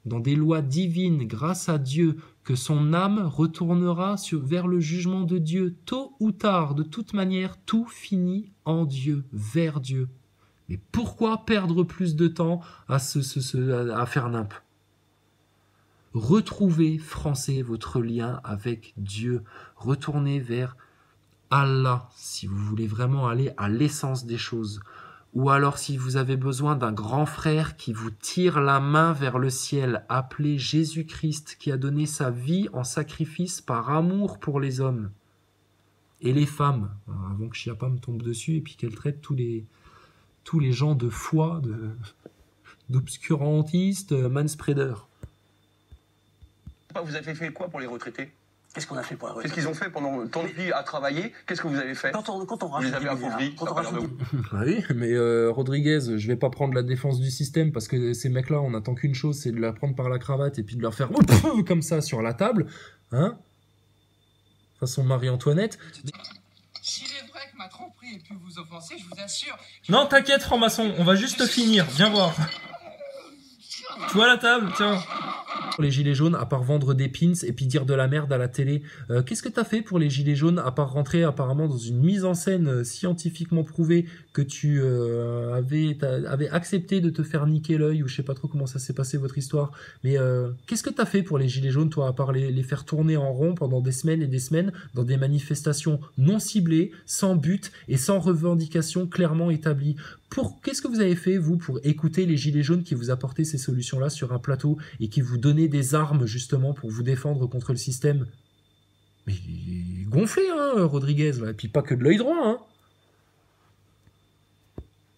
dans des lois divines grâce à Dieu, que son âme retournera vers le jugement de Dieu, tôt ou tard, de toute manière, tout finit en Dieu, vers Dieu. Mais pourquoi perdre plus de temps à faire nimp? Retrouvez, Français, votre lien avec Dieu. Retournez vers Allah, si vous voulez vraiment aller à l'essence des choses. Ou alors si vous avez besoin d'un grand frère qui vous tire la main vers le ciel, appelez Jésus-Christ qui a donné sa vie en sacrifice par amour pour les hommes. Et les femmes, avant que Chiappa me tombe dessus et puis qu'elle traite tous les gens de foi, d'obscurantistes, manspreaders. Vous avez fait quoi pour les retraités? Qu'est-ce qu'on a fait pour la retraite? Qu'est-ce qu'ils ont fait pendant tant de vie à travailler? Qu'est-ce que vous avez fait? Quand on Vous rajoute les avez appauvris. Oui, mais Rodriguez, je vais pas prendre la défense du système parce que ces mecs-là, on attend qu'une chose, c'est de la prendre par la cravate et puis de leur faire comme ça sur la table, hein, façon Marie-Antoinette. S'il est vrai que ma tromperie ait pu vous offenser, je vous assure... Non, t'inquiète, franc-maçon, on va juste finir, viens voir. Tu vois la table, tiens. Les gilets jaunes, à part vendre des pins et puis dire de la merde à la télé, qu'est-ce que t'as fait pour les gilets jaunes, à part rentrer apparemment dans une mise en scène scientifiquement prouvée que tu avais accepté de te faire niquer l'œil, ou je sais pas trop comment ça s'est passé votre histoire, mais qu'est-ce que t'as fait pour les gilets jaunes, toi, à part les faire tourner en rond pendant des semaines et des semaines dans des manifestations non ciblées, sans but et sans revendication clairement établie? Qu'est-ce que vous avez fait, vous, pour écouter les gilets jaunes qui vous apportaient ces solutions-là sur un plateau et qui vous donnaient des armes, justement, pour vous défendre contre le système? Mais gonflé, hein, Rodriguez, là. Et puis pas que de l'œil droit, hein.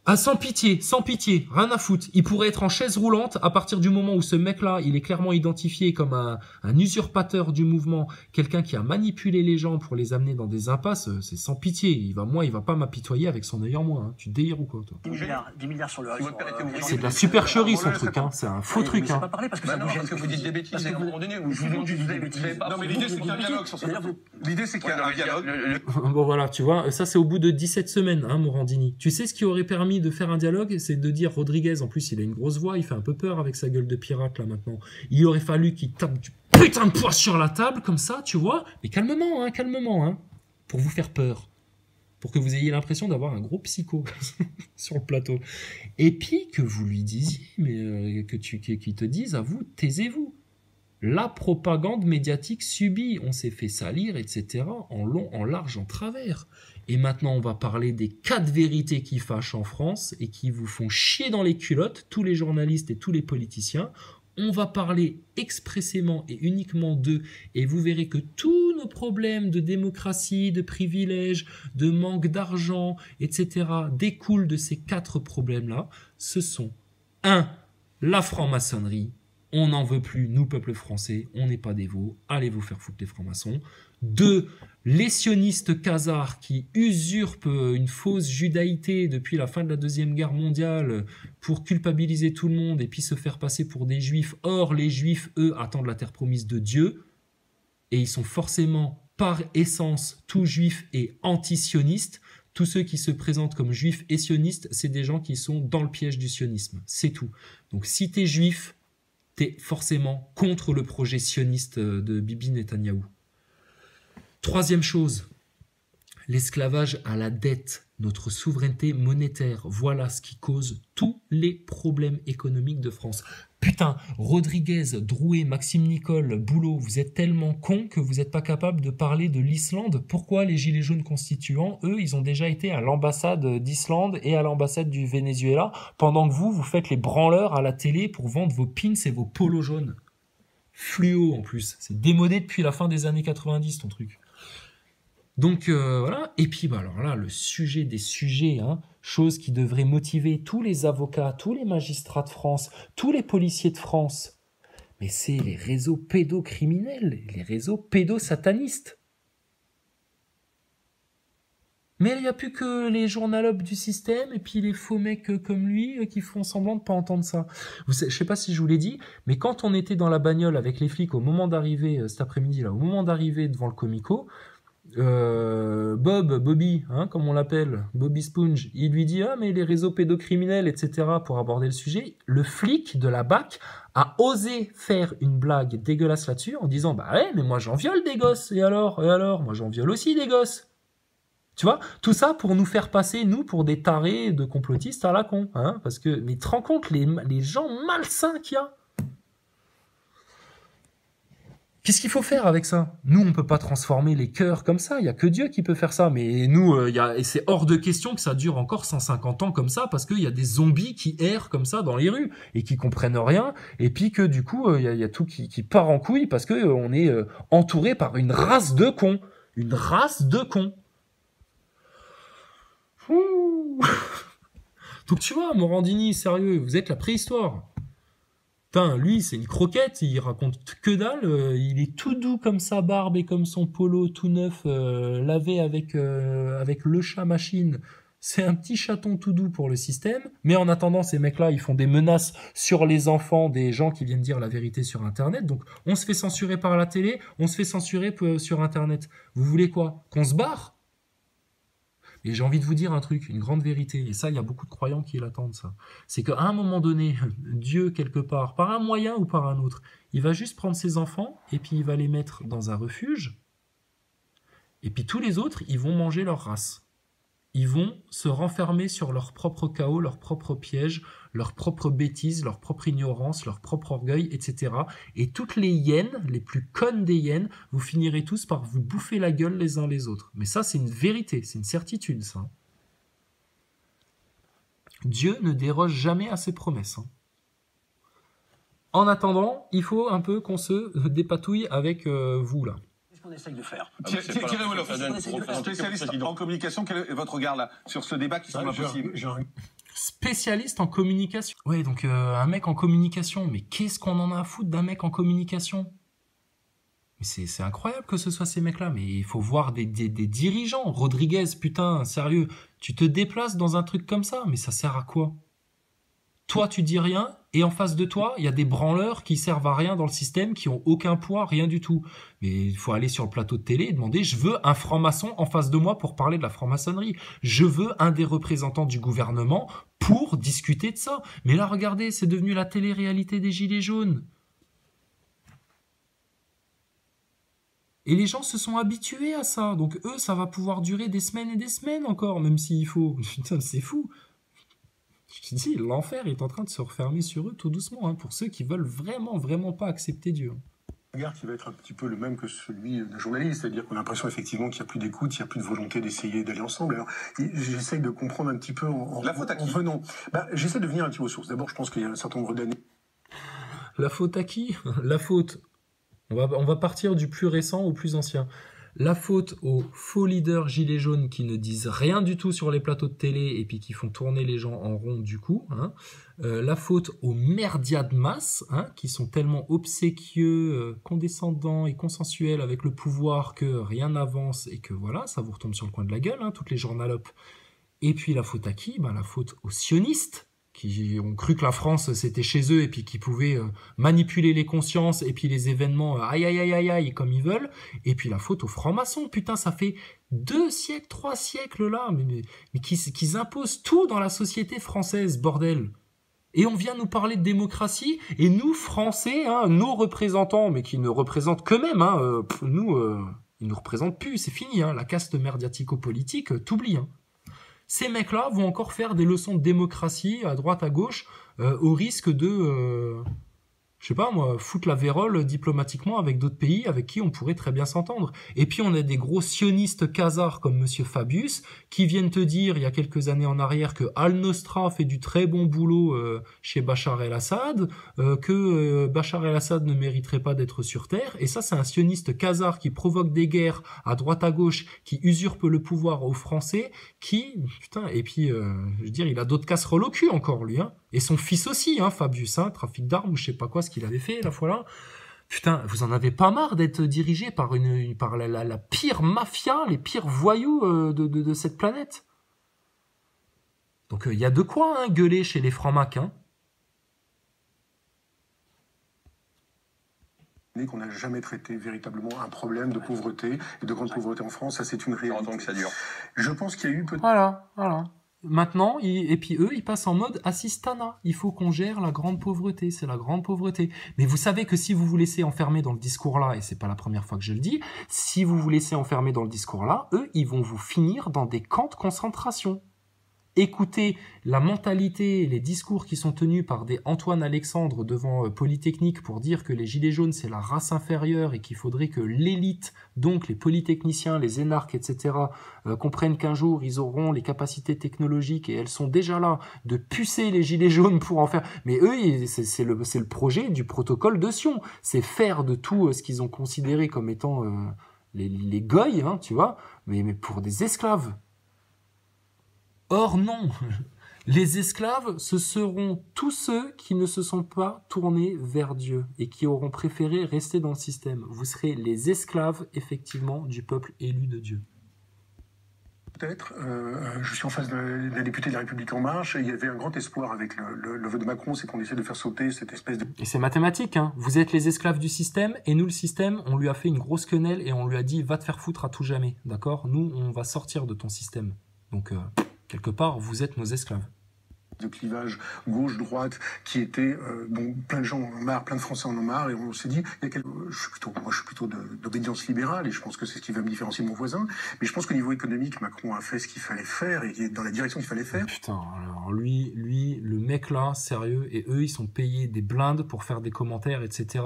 Ah, sans pitié, rien à foutre. Il pourrait être en chaise roulante à partir du moment où ce mec-là, il est clairement identifié comme un usurpateur du mouvement, quelqu'un qui a manipulé les gens pour les amener dans des impasses, c'est sans pitié. Il va pas m'apitoyer avec son œil en moins, hein. Tu délires ou quoi, toi? 10 milliards sur le... C'est de la supercherie, son truc, hein. C'est un faux truc, hein. Pas parler parce que ça parce que vous dites des bêtises à un moment donné. Je vous demande juste des bêtises. Non, mais l'idée, c'est qu'il y a un dialogue sur ça. L'idée, c'est qu'il y a un dialogue. Bon, voilà, tu vois, ça, c'est au bout de 17 semaines, hein, Morandini. Tu sais ce qui aurait permis de faire un dialogue, c'est de dire Rodriguez, en plus il a une grosse voix, il fait un peu peur avec sa gueule de pirate là maintenant. Il aurait fallu qu'il tape du putain de poing sur la table comme ça, tu vois, mais calmement, hein, pour vous faire peur, pour que vous ayez l'impression d'avoir un gros psycho sur le plateau. Et puis que vous lui disiez, mais qu'il te dise à vous, taisez-vous. La propagande médiatique subie, on s'est fait salir, etc., en long, en large, en travers. Et maintenant, on va parler des 4 vérités qui fâchent en France et qui vous font chier dans les culottes, tous les journalistes et tous les politiciens. On va parler expressément et uniquement d'eux, et vous verrez que tous nos problèmes de démocratie, de privilèges, de manque d'argent, etc., découlent de ces 4 problèmes-là. Ce sont 1. La franc-maçonnerie, on n'en veut plus, nous, peuple français, on n'est pas des veaux, allez vous faire foutre les francs-maçons. 2, les sionistes khazars qui usurpent une fausse judaïté depuis la fin de la Deuxième Guerre mondiale pour culpabiliser tout le monde et puis se faire passer pour des juifs. Or, les juifs, eux, attendent la terre promise de Dieu et ils sont forcément, par essence, tout juifs et anti-sionistes. Tous ceux qui se présentent comme juifs et sionistes, c'est des gens qui sont dans le piège du sionisme. C'est tout. Donc si t'es juif, t'es forcément contre le projet sioniste de Bibi Netanyahou. 3e chose, l'esclavage à la dette, notre souveraineté monétaire. Voilà ce qui cause tous les problèmes économiques de France. Putain, Rodriguez, Drouet, Maxime Nicole, Boulot, vous êtes tellement cons que vous n'êtes pas capable de parler de l'Islande. Pourquoi les Gilets jaunes constituants, eux, ils ont déjà été à l'ambassade d'Islande et à l'ambassade du Venezuela, pendant que vous faites les branleurs à la télé pour vendre vos pins et vos polos jaunes. Fluo en plus, c'est démodé depuis la fin des années 90 ton truc. Donc voilà, et puis bah, alors là, le sujet des sujets, hein, chose qui devrait motiver tous les avocats, tous les magistrats de France, tous les policiers de France, mais c'est les réseaux pédocriminels, les réseaux pédosatanistes. Mais il n'y a plus que les journalopes du système et puis les faux mecs comme lui qui font semblant de pas entendre ça. Je sais pas si je vous l'ai dit, mais quand on était dans la bagnole avec les flics au moment d'arriver, cet après-midi là, au moment d'arriver devant le Comico, Bobby, hein, comme on l'appelle, Bobby Sponge, il lui dit « Ah, mais les réseaux pédocriminels, etc. » pour aborder le sujet. Le flic de la BAC a osé faire une blague dégueulasse là-dessus en disant « Bah ouais, mais moi j'en viole des gosses, et alors, moi j'en viole aussi des gosses. » Tu vois, tout ça pour nous faire passer, nous, pour des tarés de complotistes à la con, hein, parce que, mais tu te rends compte les gens malsains qu'il y a? Qu'est-ce qu'il faut faire avec ça? Nous, on peut pas transformer les cœurs comme ça. Il y a que Dieu qui peut faire ça. Mais nous, et c'est hors de question que ça dure encore 150 ans comme ça, parce qu'il y a des zombies qui errent comme ça dans les rues et qui comprennent rien. Et puis que du coup, il y a tout qui part en couille parce que on est entouré par une race de cons. Une race de cons. Ouh. Donc tu vois, Morandini, sérieux, vous êtes la préhistoire. Putain, lui, c'est une croquette, il raconte que dalle, il est tout doux comme sa barbe et comme son polo tout neuf, lavé avec le chat machine. C'est un petit chaton tout doux pour le système, mais en attendant, ces mecs-là, ils font des menaces sur les enfants des gens qui viennent dire la vérité sur Internet. Donc, on se fait censurer par la télé, on se fait censurer sur Internet. Vous voulez quoi? Qu'on se barre? Et j'ai envie de vous dire un truc, une grande vérité, et ça, il y a beaucoup de croyants qui l'attendent, ça. C'est qu'à un moment donné, Dieu, quelque part, par un moyen ou par un autre, il va juste prendre ses enfants, et puis il va les mettre dans un refuge, et puis tous les autres, ils vont manger leur race. Ils vont se renfermer sur leur propre chaos, leur propre piège, leur propre bêtise, leur propre ignorance, leur propre orgueil, etc. Et toutes les hyènes, les plus connes des hyènes, vous finirez tous par vous bouffer la gueule les uns les autres. Mais ça, c'est une vérité, c'est une certitude, ça. Dieu ne déroge jamais à ses promesses. En attendant, il faut un peu qu'on se dépatouille avec vous, là. On essaye de faire. Thierry Wolof, spécialiste en communication, quel est votre regard là sur ce débat qui semble impossible? Spécialiste en communication. Ouais, donc un mec en communication. Mais qu'est-ce qu'on en a à foutre d'un mec en communication? Mais c'est incroyable que ce soit ces mecs-là. Mais il faut voir des dirigeants. Rodriguez, putain, sérieux. Tu te déplaces dans un truc comme ça, mais ça sert à quoi? Toi, tu dis rien, et en face de toi, il y a des branleurs qui servent à rien dans le système, qui ont aucun poids, rien du tout. Mais il faut aller sur le plateau de télé et demander, je veux un franc-maçon en face de moi pour parler de la franc-maçonnerie. Je veux un des représentants du gouvernement pour discuter de ça. Mais là, regardez, c'est devenu la télé-réalité des Gilets jaunes. Et les gens se sont habitués à ça. Donc eux, ça va pouvoir durer des semaines et des semaines encore, même s'il faut. Putain, c'est fou. Je te dis, l'enfer est en train de se refermer sur eux tout doucement, hein, pour ceux qui veulent vraiment, vraiment pas accepter Dieu. Un regard qui va être un petit peu le même que celui d'un journaliste, c'est-à-dire qu'on a l'impression effectivement qu'il n'y a plus d'écoute, il n'y a plus de volonté d'essayer d'aller ensemble. Alors, j'essaye de comprendre un petit peu La faute à qui? venant. J'essaie de venir un petit peu aux sources. D'abord, je pense qu'il y a un certain nombre d'années. La faute à qui? La faute. On va partir du plus récent au plus ancien. La faute aux faux leaders gilets jaunes qui ne disent rien du tout sur les plateaux de télé et puis qui font tourner les gens en rond du coup. Hein. La faute aux merdias de masse, hein, qui sont tellement obséquieux, condescendants et consensuels avec le pouvoir que rien n'avance et que voilà, ça vous retombe sur le coin de la gueule, hein, toutes les journalopes. Et puis la faute à qui? La faute aux sionistes, qui ont cru que la France c'était chez eux et puis qui pouvaient manipuler les consciences et puis les événements aïe aïe aïe aïe aïe comme ils veulent. Et puis la faute aux francs-maçons, putain, ça fait 2 siècles, 3 siècles là, mais qu'ils imposent tout dans la société française, bordel. Et on vient nous parler de démocratie, et nous, Français, hein, nos représentants, mais qui ne représentent qu'eux-mêmes, hein, ils nous représentent plus, c'est fini, hein, la caste merdiatico-politique, t'oublies. Hein. Ces mecs-là vont encore faire des leçons de démocratie à droite, à gauche, au risque de, je sais pas moi, foutre la vérole diplomatiquement avec d'autres pays avec qui on pourrait très bien s'entendre. Et puis on a des gros sionistes khazars comme Monsieur Fabius qui viennent te dire il y a quelques années en arrière que Al-Nosra fait du très bon boulot chez Bachar el-Assad, que Bachar el-Assad ne mériterait pas d'être sur terre. Et ça c'est un sioniste khazar qui provoque des guerres à droite à gauche, qui usurpe le pouvoir aux Français, qui putain et puis je veux dire il a d'autres casseroles au cul encore lui hein. Et son fils aussi, hein, Fabius, hein, trafic d'armes ou je sais pas quoi, ce qu'il avait fait la fois là. Putain, vous en avez pas marre d'être dirigé par la pire mafia, les pires voyous de cette planète. Donc il y a de quoi hein, gueuler chez les francs-macs. Hein. Qu'on n'a jamais traité véritablement un problème de pauvreté et de grande pauvreté en France, ça c'est une réalité. Donc ça dure. Je pense qu'il y a eu Voilà. Maintenant, et puis eux, ils passent en mode assistanat. Il faut qu'on gère la grande pauvreté, c'est la grande pauvreté. Mais vous savez que si vous vous laissez enfermer dans le discours-là, et c'est pas la première fois que je le dis, si vous vous laissez enfermer dans le discours-là, eux, ils vont vous finir dans des camps de concentration. Écoutez la mentalité et les discours qui sont tenus par des Antoine Alexandre devant Polytechnique pour dire que les gilets jaunes c'est la race inférieure et qu'il faudrait que l'élite, donc les polytechniciens, les énarques, etc., comprennent qu'un jour ils auront les capacités technologiques et elles sont déjà là de pucer les gilets jaunes pour en faire. Mais eux, c'est le projet du protocole de Sion, c'est faire de tout ce qu'ils ont considéré comme étant les goïs, hein, tu vois, mais pour des esclaves. Or non, les esclaves, ce seront tous ceux qui ne se sont pas tournés vers Dieu et qui auront préféré rester dans le système. Vous serez les esclaves, effectivement, du peuple élu de Dieu. Peut-être, je suis en face d'un député de la République En Marche, et il y avait un grand espoir avec le vote de Macron, c'est qu'on essaie de faire sauter cette espèce de... Et c'est mathématique, hein. Vous êtes les esclaves du système, et nous, le système, on lui a fait une grosse quenelle et on lui a dit « va te faire foutre à tout jamais », d'accord? Nous, on va sortir de ton système. Donc... quelque part, vous êtes nos esclaves. De clivage gauche-droite qui était, plein de gens en ont marre, plein de Français en ont marre, et on s'est dit, je suis plutôt d'obédience libérale, et je pense que c'est ce qui va me différencier de mon voisin, mais je pense qu'au niveau économique, Macron a fait ce qu'il fallait faire, et il est dans la direction qu'il fallait faire. Putain, alors lui, le mec là, sérieux, et eux, ils sont payés des blindes pour faire des commentaires, etc.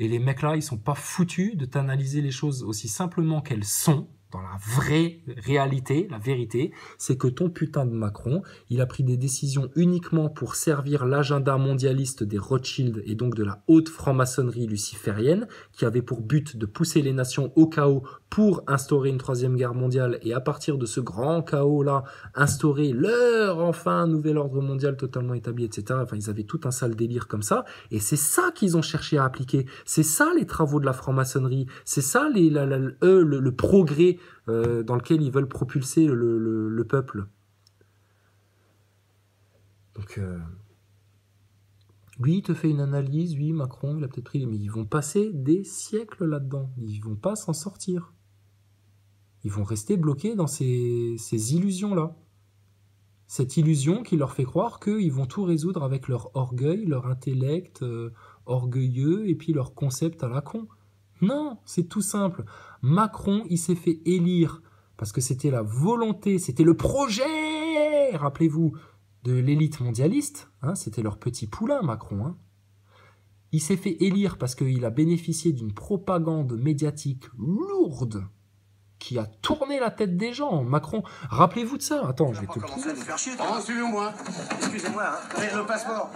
Et les mecs là, ils sont pas foutus de t'analyser les choses aussi simplement qu'elles sont, dans la vraie réalité, la vérité, c'est que ton putain de Macron, il a pris des décisions uniquement pour servir l'agenda mondialiste des Rothschild et donc de la haute franc-maçonnerie luciférienne, qui avait pour but de pousser les nations au chaos pour instaurer une troisième guerre mondiale et à partir de ce grand chaos-là, instaurer enfin nouvel ordre mondial totalement établi, etc. Enfin, ils avaient tout un sale délire comme ça, et c'est ça qu'ils ont cherché à appliquer. C'est ça les travaux de la franc-maçonnerie, c'est ça le progrès dans lequel ils veulent propulser le peuple. Donc, lui, il te fait une analyse, lui, Macron, il a peut-être pris... Mais ils vont passer des siècles là-dedans. Ils vont pas s'en sortir. Ils vont rester bloqués dans ces illusions-là. Cette illusion qui leur fait croire qu'ils vont tout résoudre avec leur orgueil, leur intellect orgueilleux, et puis leur concept à la con. Non, c'est tout simple. Macron, il s'est fait élire parce que c'était la volonté, c'était le projet, rappelez-vous, de l'élite mondialiste. Hein, c'était leur petit poulain, Macron. Hein. Il s'est fait élire parce qu'il a bénéficié d'une propagande médiatique lourde qui a tourné la tête des gens. Macron, rappelez-vous de ça. Attends, je vais te... Suivez-moi. Excusez-moi, le passeport.